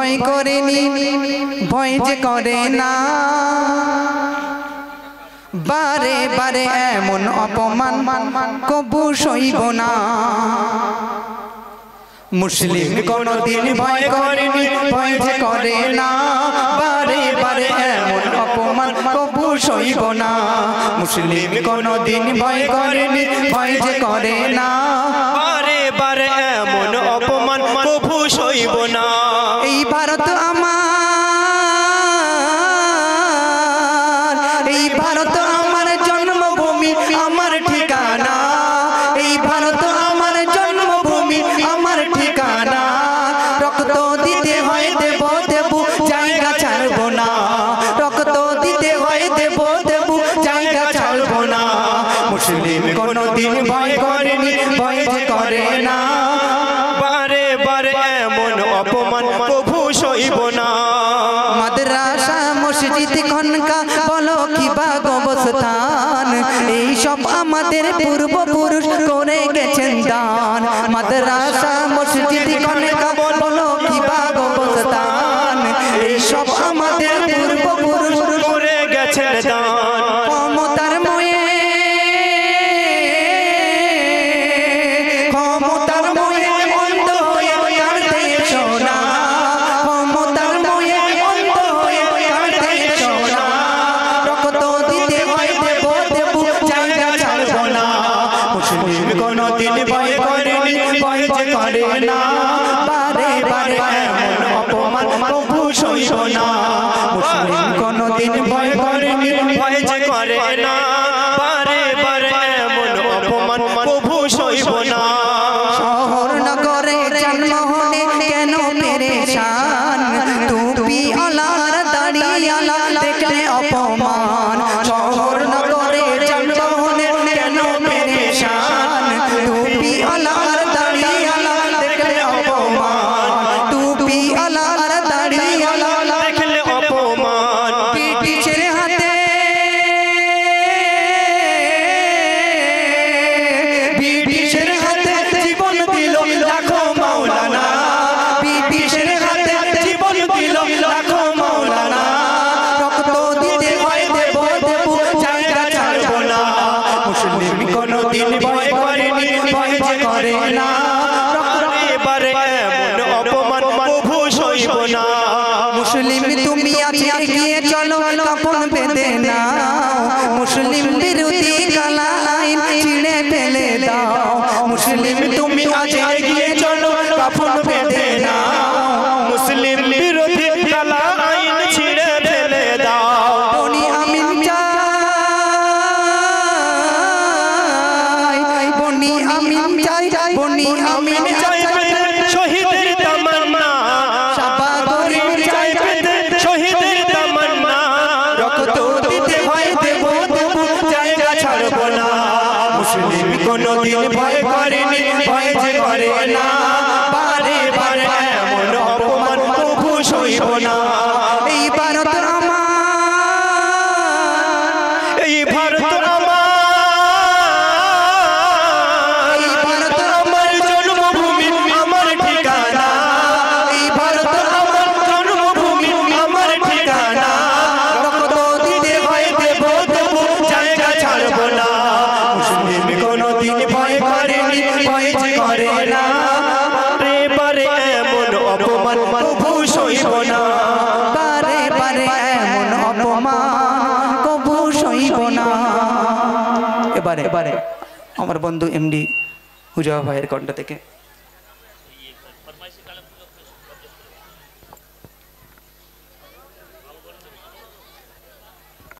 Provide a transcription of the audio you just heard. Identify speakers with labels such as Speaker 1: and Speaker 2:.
Speaker 1: ভয় করেনি ভয় যে করে না বারে বারে এমন অপমান কবু সইব না মুসলিম কোনদিন ভয় করেনি ভয় যে করে না বারে বারে এমন অপমান কবু সইব না মুসলিম কোনদিন ভয় করেনি ভয় যে করে না
Speaker 2: বারে বারে এমন অপমান কবু সইব না
Speaker 1: এই ভারত আমার এই ভারত আমার জন্মভূমি আমার ঠিকানা এই ভারত আমার জন্মভূমি আমার ঠিকানা রক্ত দিতে হয় দেব দেব জায়গা ছাড়ব না রক্ত দিতে হয় দেব দেব জায়গা ছাড়ব না মুসলিম কোনদিন ভয় করেনি ভয় যে করে না
Speaker 2: বারে বারে এমন অপমান কবু সইব না
Speaker 1: মাদ্রাসা মসজিদ খনকা বলো কি বা গোবস্থান এই সব আমাদের পূর্বপুরুষ করে গেছেন দান মাদ্রাসা মসজিদ খনকা বলো কি বা গোবস্থান এই সব আমাদের পূর্বপুরুষ
Speaker 2: করে গেছেন দান
Speaker 1: ক্ষমতার ময়ে ক্ষমতার ময়ে অন্ধ হয়ে কাঁদতে এসো না ক্ষমতার ময়ে অন্ধ হয়ে কাঁদতে এসো না রক্ত দিতে হয় দেব দেব জায়গা ছাড়ব না মুসলিম কোনদিন ভয় করেনি ভয় যে করে না বারে বারে এমন অপমান কবু সইব না মুসলিম কোনদিন ভয় করেনি
Speaker 2: ভয় যে করে না বারে বারে এমন অপমান কবু সইব না
Speaker 1: শহর নগরে জন্ম হলে কেন পেরেশান টুপি আলার দাড়ি আলা দেখলে অপমান শহর নগরে জন্ম হলে কেন পেরেশান টুপি আলার দাড়ি আলা দেখলে অপমান টুপি আলার দাড়ি আলা
Speaker 2: দেখলে অপমান
Speaker 1: ব্রিটিশের হাতে ব্রিটিশের হাতে জীবন দিল লাখো মাওলানা ব্রিটিশের হাতে জীবন দিল লাখো মাওলানা রক্ত দিতে হয় দেব দেব জায়গা ছাড়ব না মুসলিম কোনদিন ভয় করেনি ভয় যে করে না
Speaker 2: বারে বারে এমন অপমান কবু সইব না
Speaker 1: মুসলিম তুমি আজকে এগিয়ে চলো কাপন বেঁধে নাও মুসলিম বিরোধী কালা আইন ছিঁড়ে ফেলে দাও মুসলিম তুমি আজকে এগিয়ে চলো কাপন বেঁধে নাও
Speaker 2: মুসলিম বিরোধী কালা আইন ছিঁড়ে ফেলে দাও
Speaker 1: বনি আমিন চাই বনি আমিন চাই বনি আমিন চাই
Speaker 2: শহীদের তামান্না
Speaker 1: শাবাগরিম চাই
Speaker 2: শহীদের তামান্না
Speaker 1: রক্ত দিতে হয় দেব দেব জায়গা ছাড়ব না মুসলিম কোনদিন ভয় করেনি ভয় যে করে না বারে বারে এমন অপমান কবু সইব না এই ভারত আমার
Speaker 2: এই ভারত আমার
Speaker 1: এই ভারত
Speaker 2: আমার জন্মভূমি আমার ঠিকানা
Speaker 1: এই ভারত
Speaker 2: আমার জন্মভূমি আমার ঠিকানা
Speaker 1: রক্ত দিতে হয় দেব দেব জায়গা ছাড়ব না মুসলিম কোনদিন ভয় করেনি ভয় যে করে না
Speaker 2: বারে বারে এমন অপমান কবু সইব না
Speaker 1: বারে বারে এমন অপমান কবু সইব না এবারে আমার বন্ধু এমডি হুজা ভাইয়ের কণ্ঠ থেকে